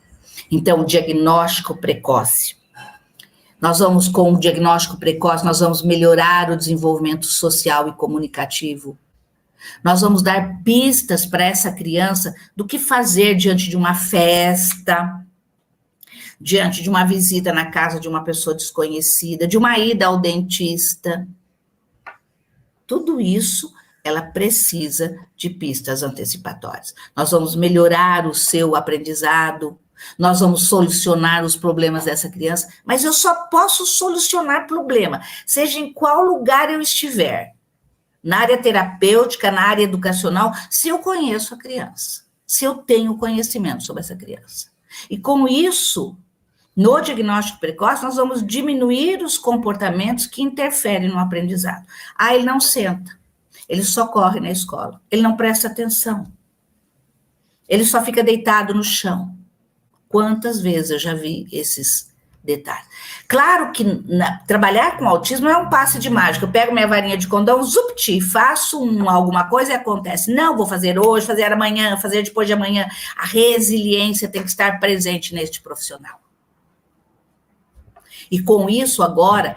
Então, diagnóstico precoce. Nós vamos, com o diagnóstico precoce, nós vamos melhorar o desenvolvimento social e comunicativo. Nós vamos dar pistas para essa criança do que fazer diante de uma festa, diante de uma visita na casa de uma pessoa desconhecida, de uma ida ao dentista. Tudo isso, ela precisa de pistas antecipatórias. Nós vamos melhorar o seu aprendizado, nós vamos solucionar os problemas dessa criança, mas eu só posso solucionar problema, seja em qual lugar eu estiver, na área terapêutica, na área educacional, se eu conheço a criança, se eu tenho conhecimento sobre essa criança. E com isso, no diagnóstico precoce, nós vamos diminuir os comportamentos que interferem no aprendizado. Ah, ele não senta, ele só corre na escola, ele não presta atenção, ele só fica deitado no chão. Quantas vezes eu já vi esses detalhes? Claro que trabalhar com autismo não é um passe de mágica. Eu pego minha varinha de condão, zupti, faço alguma coisa e acontece. Não, vou fazer hoje, fazer amanhã, fazer depois de amanhã. A resiliência tem que estar presente neste profissional. E com isso, agora,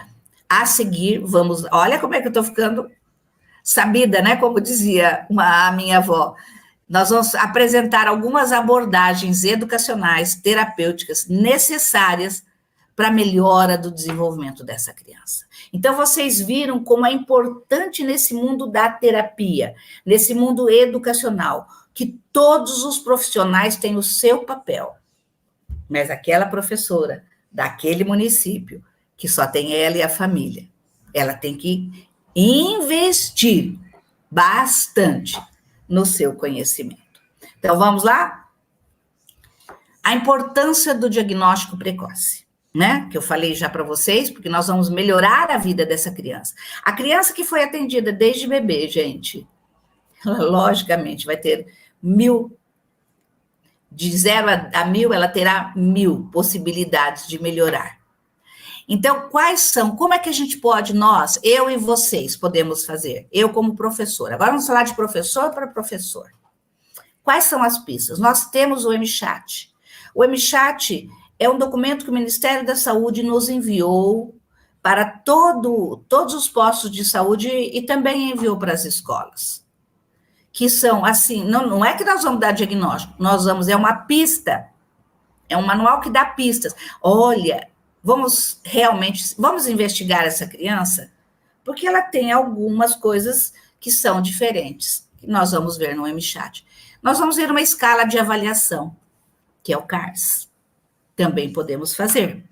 a seguir, vamos... Olha como é que eu estou ficando sabida, né? Como dizia a minha avó. Nós vamos apresentar algumas abordagens educacionais, terapêuticas, necessárias para a melhora do desenvolvimento dessa criança. Então, vocês viram como é importante nesse mundo da terapia, nesse mundo educacional, que todos os profissionais têm o seu papel. Mas aquela professora daquele município, que só tem ela e a família, ela tem que investir bastante no seu conhecimento. Então, vamos lá? A importância do diagnóstico precoce, né? Que eu falei já para vocês, porque nós vamos melhorar a vida dessa criança. A criança que foi atendida desde bebê, gente, ela, logicamente, vai ter 1000, de 0 a 1000, ela terá 1000 possibilidades de melhorar. Então, como é que a gente pode, nós, eu e vocês, podemos fazer? Eu como professor. Agora vamos falar de professor para professor. Quais são as pistas? Nós temos o MChat. O MChat é um documento que o Ministério da Saúde nos enviou para todos os postos de saúde e também enviou para as escolas. Que são assim, não é que nós vamos dar diagnóstico, é uma pista, é um manual que dá pistas. Olha, vamos investigar essa criança, porque ela tem algumas coisas que são diferentes, que nós vamos ver no MChat. Nós vamos ver uma escala de avaliação, que é o CARS. Também podemos fazer.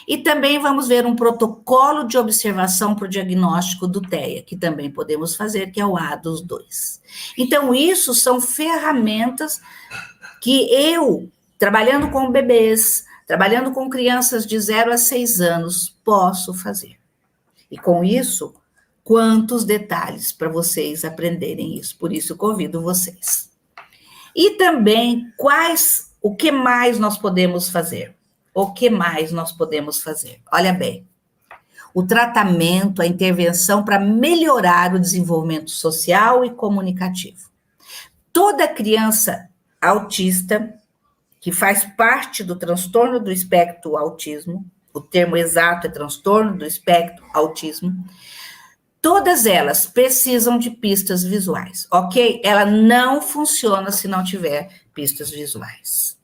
E também vamos ver um protocolo de observação para o diagnóstico do TEA, que também podemos fazer, que é o ADOS-2. Então, isso são ferramentas que eu, trabalhando com bebês, trabalhando com crianças de 0 a 6 anos, posso fazer. E com isso, quantos detalhes para vocês aprenderem isso. Por isso, eu convido vocês. E também o que mais nós podemos fazer? O que mais nós podemos fazer? Olha bem, o tratamento, a intervenção para melhorar o desenvolvimento social e comunicativo. Toda criança autista, que faz parte do transtorno do espectro autismo, o termo exato é transtorno do espectro autismo, todas elas precisam de pistas visuais, ok? Ela não funciona se não tiver pistas visuais.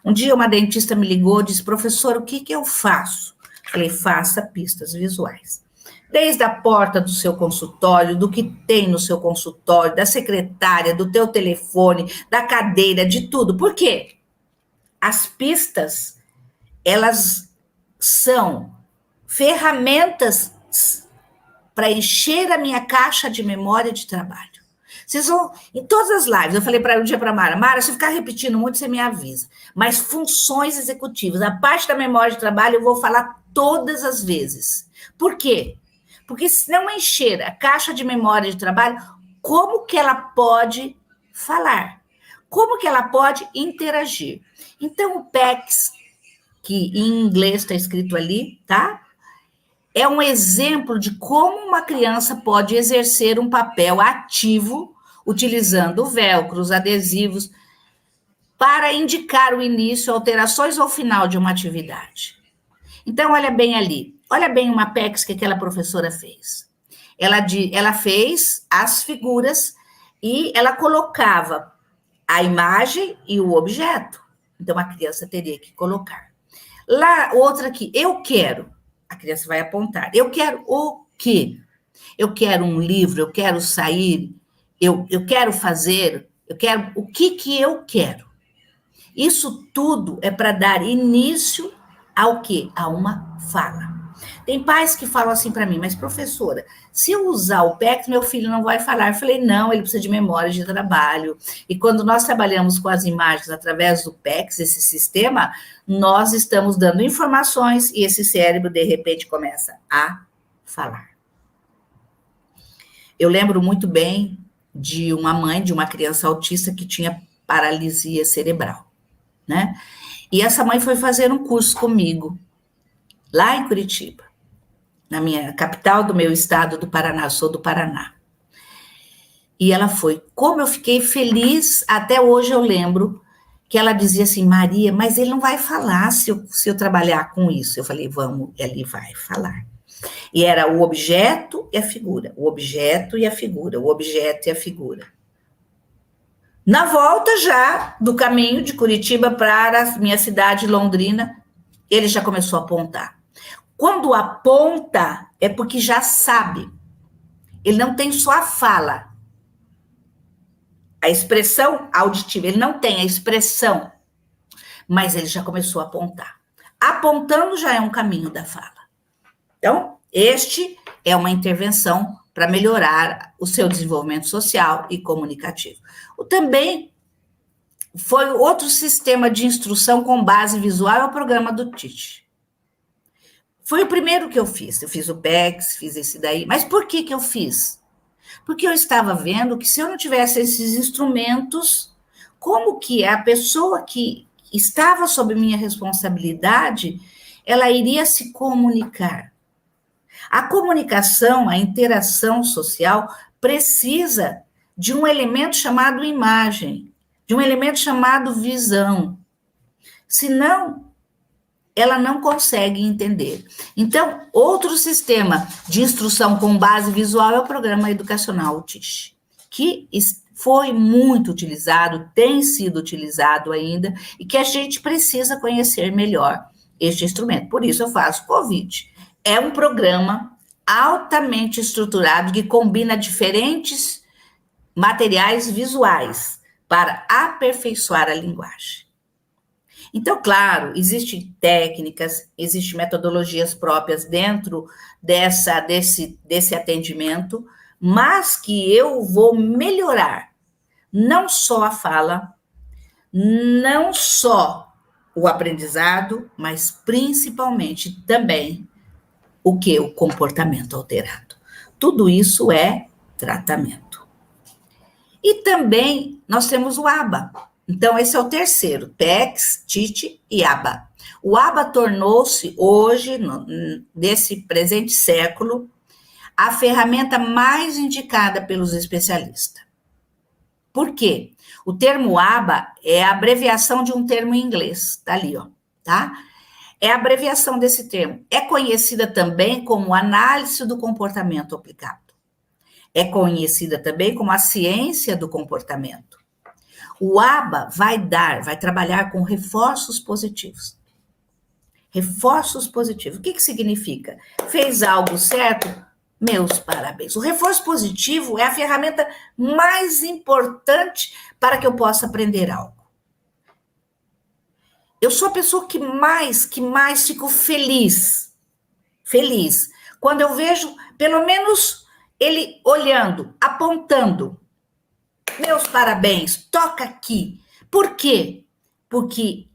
Um dia uma dentista me ligou e disse, professor, o que eu faço? Falei, faça pistas visuais. Desde a porta do seu consultório, do que tem no seu consultório, da secretária, do teu telefone, da cadeira, de tudo. Por quê? As pistas, elas são ferramentas para encher a minha caixa de memória de trabalho. Vocês vão, em todas as lives, eu falei um dia para a Mara, se eu ficar repetindo muito, você me avisa. Mas funções executivas, a parte da memória de trabalho, eu vou falar todas as vezes. Por quê? Porque se não encher a caixa de memória de trabalho, como que ela pode falar? Como que ela pode interagir? Então, o PECS, que em inglês está escrito ali, tá? É um exemplo de como uma criança pode exercer um papel ativo, utilizando velcros, adesivos, para indicar o início, alterações ou final de uma atividade. Então, olha bem ali, olha bem uma PECS que aquela professora fez. Ela fez as figuras e ela colocava a imagem e o objeto. Então, a criança teria que colocar. Lá, outra aqui, eu quero. A criança vai apontar. Eu quero o quê? Eu quero um livro, eu quero sair, eu quero fazer, eu quero o que eu quero. Isso tudo é para dar início ao quê? A uma fala. Tem pais que falam assim para mim, mas professora, se eu usar o PECS, meu filho não vai falar. Eu falei, não, ele precisa de memória de trabalho. E quando nós trabalhamos com as imagens através do PECS, esse sistema, nós estamos dando informações e esse cérebro, de repente, começa a falar. Eu lembro muito bem de uma mãe de uma criança autista que tinha paralisia cerebral, né? E essa mãe foi fazer um curso comigo, lá em Curitiba, na minha capital do meu estado do Paraná, sou do Paraná. E ela foi. Como eu fiquei feliz, até hoje eu lembro que ela dizia assim, Maria, mas ele não vai falar se eu trabalhar com isso. Eu falei, vamos, ele vai falar. E era o objeto e a figura, o objeto e a figura, o objeto e a figura. Na volta já do caminho de Curitiba para a minha cidade, Londrina, ele já começou a apontar. Quando aponta, é porque já sabe. Ele não tem só a fala, a expressão auditiva, ele não tem a expressão, mas ele já começou a apontar. Apontando já é um caminho da fala. Então, este é uma intervenção para melhorar o seu desenvolvimento social e comunicativo. Também foi outro sistema de instrução com base visual, é o programa do Teach. Foi o primeiro que eu fiz o PECS, fiz esse daí, mas por que eu fiz? Porque eu estava vendo que se eu não tivesse esses instrumentos, como que a pessoa que estava sob minha responsabilidade, ela iria se comunicar. A comunicação, a interação social precisa de um elemento chamado imagem, de um elemento chamado visão. Senão, ela não consegue entender. Então, outro sistema de instrução com base visual é o Programa Educacional Teach, que foi muito utilizado, tem sido utilizado ainda, e que a gente precisa conhecer melhor este instrumento. Por isso eu faço convite. É um programa altamente estruturado que combina diferentes materiais visuais para aperfeiçoar a linguagem. Então, claro, existem técnicas, existem metodologias próprias dentro desse atendimento, mas que eu vou melhorar não só a fala, não só o aprendizado, mas principalmente também o que? O comportamento alterado. Tudo isso é tratamento. E também nós temos o ABA, Então, esse é o terceiro, PECS, TIT e ABA. O ABA tornou-se hoje, nesse presente século, a ferramenta mais indicada pelos especialistas. Por quê? O termo ABA é a abreviação de um termo em inglês, tá ali, ó, tá? É a abreviação desse termo. É conhecida também como análise do comportamento aplicado. É conhecida também como a ciência do comportamento. O ABA vai trabalhar com reforços positivos. Reforços positivos. O que significa? Fez algo certo? Meus parabéns. O reforço positivo é a ferramenta mais importante para que eu possa aprender algo. Eu sou a pessoa que mais fico feliz. Feliz. Quando eu vejo, pelo menos, ele olhando, apontando. Meus parabéns, toca aqui. Por quê? Porque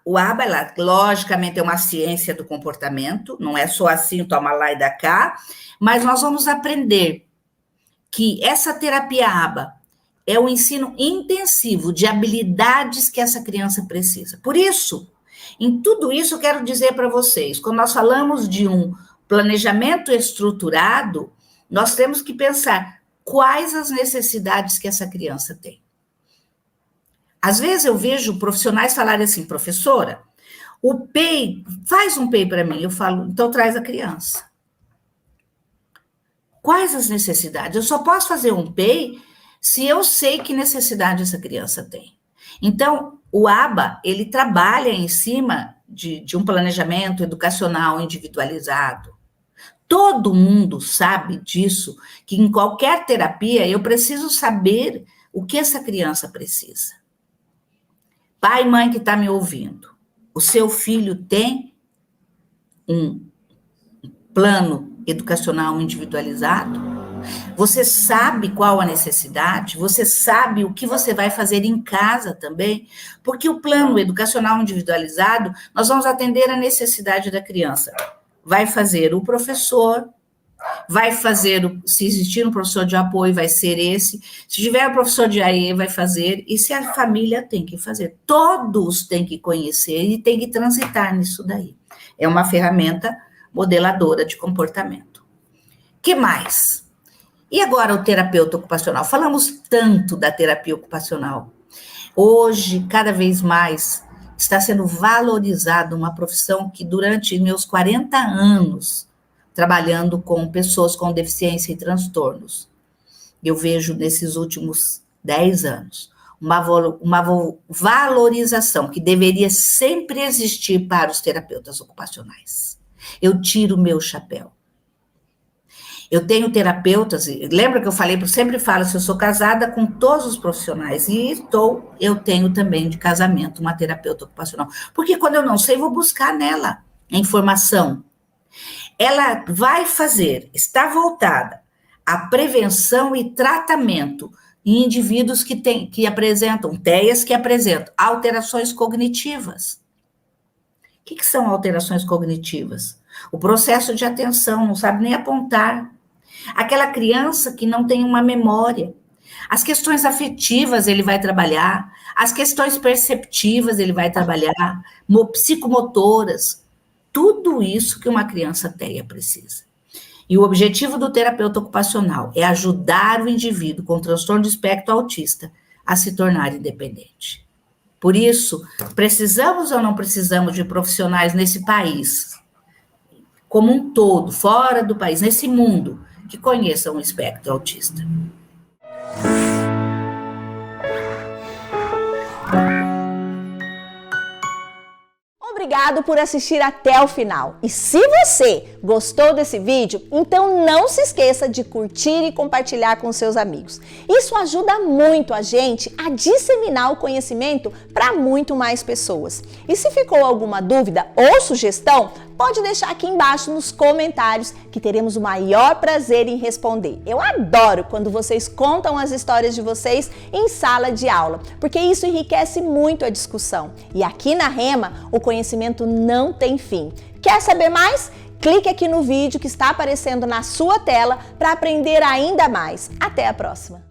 o ABA, ela, logicamente, é uma ciência do comportamento, não é só assim, toma lá e dá cá, mas nós vamos aprender que essa terapia ABA é o ensino intensivo de habilidades que essa criança precisa. Por isso, em tudo isso, eu quero dizer para vocês, quando nós falamos de um planejamento estruturado, nós temos que pensar quais as necessidades que essa criança tem. Às vezes eu vejo profissionais falarem assim, professora, o PEI, faz um PEI para mim. Eu falo, então traz a criança. Quais as necessidades? Eu só posso fazer um PEI se eu sei que necessidade essa criança tem. Então, o ABA, ele trabalha em cima de um planejamento educacional individualizado. Todo mundo sabe disso, que em qualquer terapia eu preciso saber o que essa criança precisa. Pai e mãe que está me ouvindo, o seu filho tem um plano educacional individualizado? Você sabe qual a necessidade? Você sabe o que você vai fazer em casa também? Porque o plano educacional individualizado, nós vamos atender a necessidade da criança. Vai fazer o professor, vai fazer, se existir um professor de apoio, vai ser esse. Se tiver um professor de AE, vai fazer. E se a família tem que fazer. Todos têm que conhecer e têm que transitar nisso daí. É uma ferramenta modeladora de comportamento. Que mais? E agora o terapeuta ocupacional? Falamos tanto da terapia ocupacional. Hoje, cada vez mais, está sendo valorizada uma profissão que durante meus 40 anos, trabalhando com pessoas com deficiência e transtornos, eu vejo nesses últimos 10 anos, uma valorização que deveria sempre existir para os terapeutas ocupacionais. Eu tiro o meu chapéu. Eu tenho terapeutas, lembra que eu falei, eu sempre falo, se eu sou casada com todos os profissionais, eu tenho também de casamento uma terapeuta ocupacional, porque quando eu não sei, vou buscar nela a informação. Ela vai fazer, está voltada à prevenção e tratamento em indivíduos que apresentam, TEAs que apresentam alterações cognitivas. O que são alterações cognitivas? O processo de atenção, não sabe nem apontar. Aquela criança que não tem uma memória. As questões afetivas ele vai trabalhar, as questões perceptivas ele vai trabalhar, psicomotoras, tudo isso que uma criança TEA precisa. E o objetivo do terapeuta ocupacional é ajudar o indivíduo com transtorno de espectro autista a se tornar independente. Por isso, precisamos ou não precisamos de profissionais nesse país, como um todo, fora do país, nesse mundo, que conheçam o espectro autista. Obrigado por assistir até o final. E se você gostou desse vídeo, então não se esqueça de curtir e compartilhar com seus amigos. Isso ajuda muito a gente a disseminar o conhecimento para muito mais pessoas. E se ficou alguma dúvida ou sugestão, pode deixar aqui embaixo nos comentários que teremos o maior prazer em responder. Eu adoro quando vocês contam as histórias de vocês em sala de aula, porque isso enriquece muito a discussão. E aqui na Rema, o conhecimento não tem fim. Quer saber mais? Clique aqui no vídeo que está aparecendo na sua tela para aprender ainda mais. Até a próxima!